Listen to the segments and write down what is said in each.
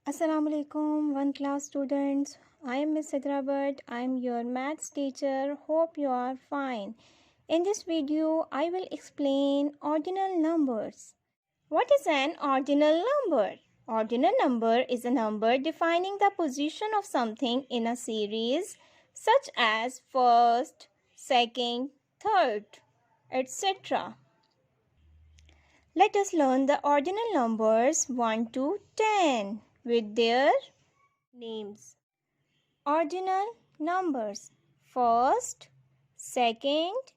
Assalamu alaikum, one class students. I am Miss Hyderabad. I am your maths teacher. Hope you are fine. In this video, I will explain ordinal numbers. What is an ordinal number? Ordinal number is a number defining the position of something in a series such as first, second, third, etc. Let us learn the ordinal numbers 1 to 10 with their names. Ordinal numbers: first, second,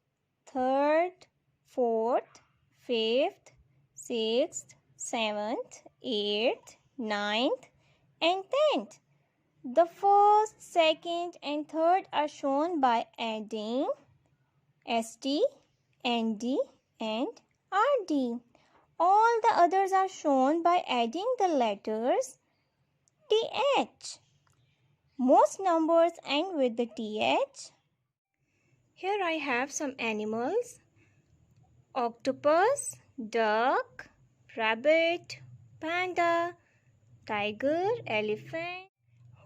third, fourth, fifth, sixth, seventh, eighth, ninth, and tenth. The first, second, and third are shown by adding ST, ND, and RD. All the others are shown by adding the letters TH. Most numbers end with the TH. Here I have some animals: octopus, duck, rabbit, panda, tiger, elephant,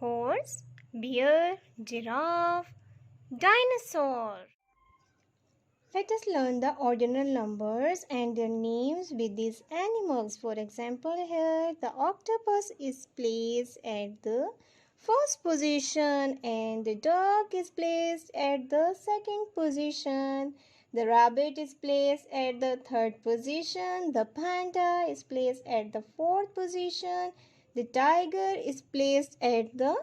horse, bear, giraffe, dinosaur. Let us learn the ordinal numbers and their names with these animals. For example, here the octopus is placed at the first position and the dog is placed at the second position. The rabbit is placed at the third position. The panda is placed at the fourth position. The tiger is placed at the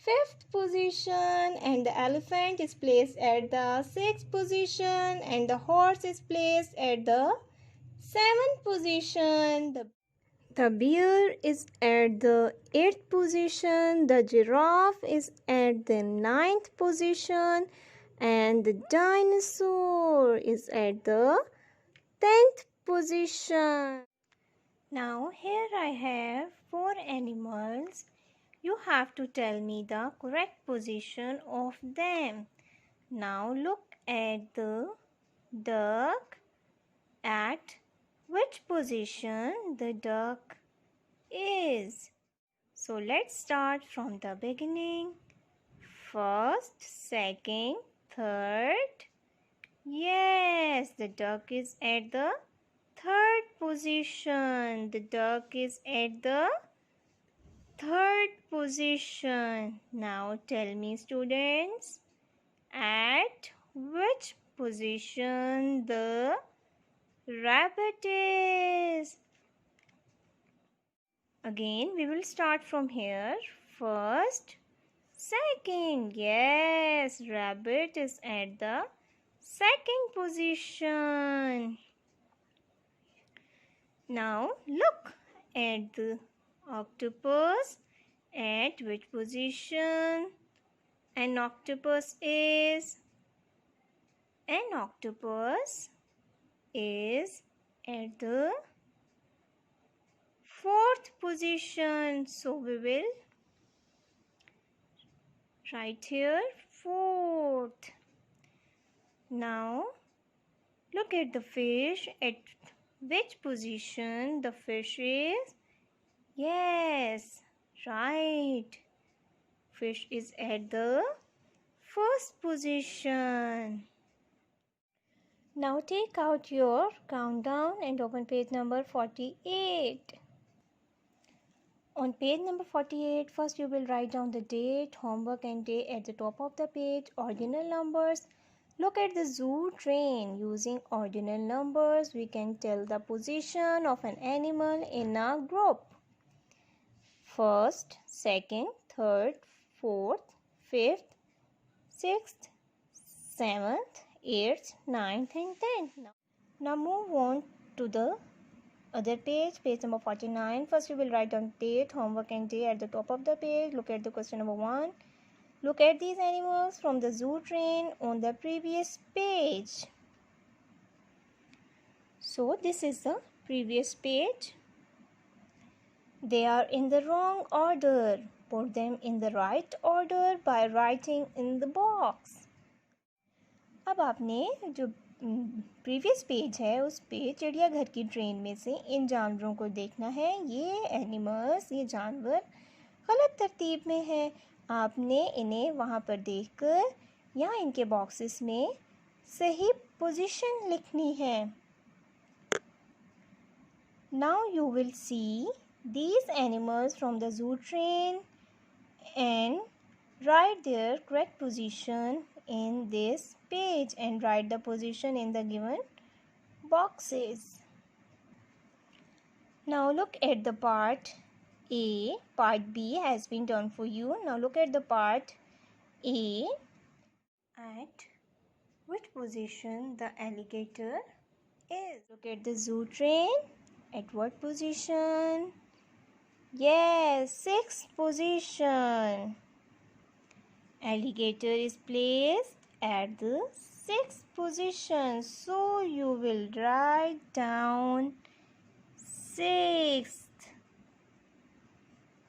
fifth position, and the elephant is placed at the sixth position, and the horse is placed at the seventh position. The bear is at the eighth position, the giraffe is at the ninth position, and the dinosaur is at the 10th position. Now here I have 4 animals. You have to tell me the correct position of them. Now look at the duck. At which position the duck is? So let's start from the beginning. First, second, third. Yes, the duck is at the third position. The duck is at the third position. Now tell me, students, at which position the rabbit is? Again, we will start from here. First, second. Yes, rabbit is at the second position. Now look at the octopus. At which position an octopus is? An octopus is at the fourth position. So we will write here fourth. Now look at the fish. At which position the fish is? Yes, right. Fish is at the first position. Now take out your countdown and open page number 48. On page number 48, first you will write down the date, homework and day at the top of the page. Ordinal numbers. Look at the zoo train. Using ordinal numbers, we can tell the position of an animal in a group. First, second, third, fourth, fifth, sixth, seventh, eighth, ninth and tenth. Now move on to the other page, page number 49. First you will write down date, homework and day at the top of the page. Look at the question number 1. Look at these animals from the zoo train on the previous page. So this is the previous page. They are in the wrong order. Put them in the right order by writing in the box. अब आपने जो previous page है उस पे चिड़ियाघर की train में से इन जानवरों को देखना है. ये एनिमल्स, ये जानवर गलत तरतीब में है। आपने इन्हें वहाँ पर देखकर या इनके बॉक्सेस में सही पोजीशन लिखनी है। Now you will see these animals from the zoo train and write their correct position in this page and write the position in the given boxes. Now look at the part A. Part B has been done for you. Now look at the part A. At which position the alligator is? Look at the zoo train. At what position? Yes, sixth position. Alligator is placed at the sixth position. So you will write down sixth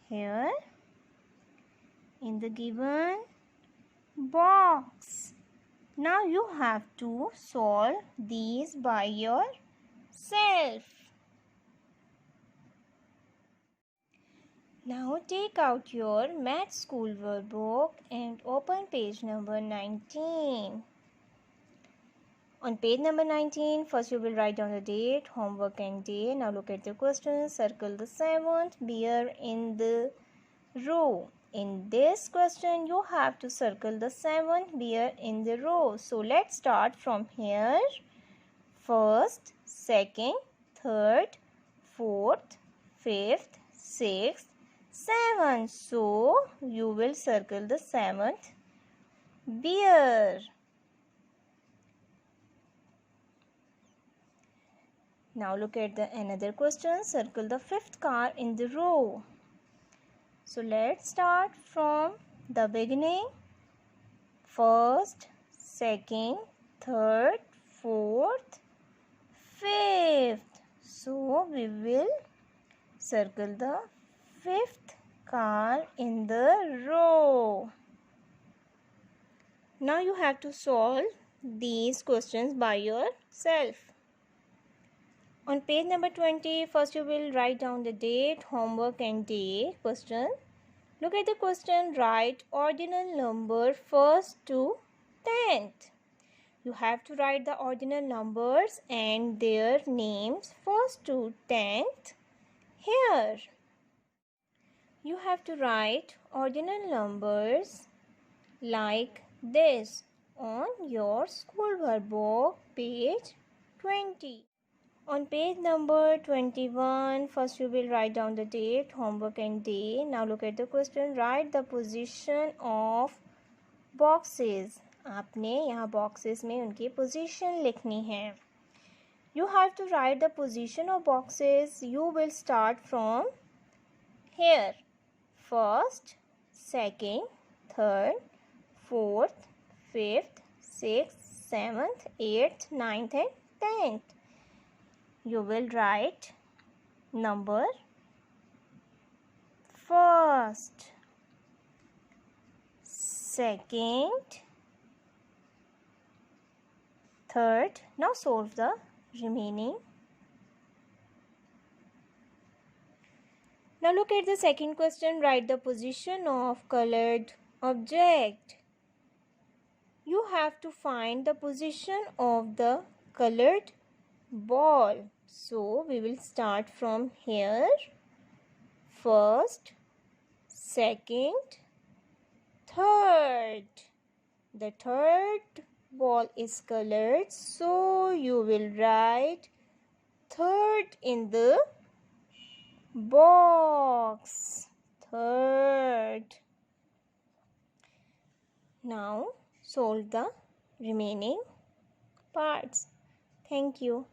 here in the given box. Now you have to solve these by yourself. Now take out your math school workbook and open page number 19. On page number 19, first you will write down the date, homework and day. Now look at the question. Circle the seventh bear in the row. In this question, you have to circle the seventh bear in the row. So let's start from here. First, second, third, fourth, fifth, sixth, seventh. So you will circle the seventh bear. Now look at the another question. Circle the fifth car in the row. So let's start from the beginning. First, second, third, fourth, fifth. So we will circle the fifth car in the row. Now you have to solve these questions by yourself. On page number 20, first you will write down the date, homework and day question. Look at the question. Write ordinal number first to 10th. You have to write the ordinal numbers and their names first to 10th here. You have to write ordinal numbers like this on your school workbook, page 20. On page number 21, first you will write down the date, homework and day. Now look at the question. Write the position of boxes. आपने यहाँ boxes में उनकी position लिखनी है. You have to write the position of boxes. You will start from here. First, second, third, fourth, fifth, sixth, seventh, eighth, ninth and 10th. You will write number first, second, third. Now solve the remaining. Now look at the second question. Write the position of colored object. You have to find the position of the colored ball. So we will start from here. First, second, third. The third ball is colored, so you will write third in the box. Third. Now solve the remaining parts. Thank you.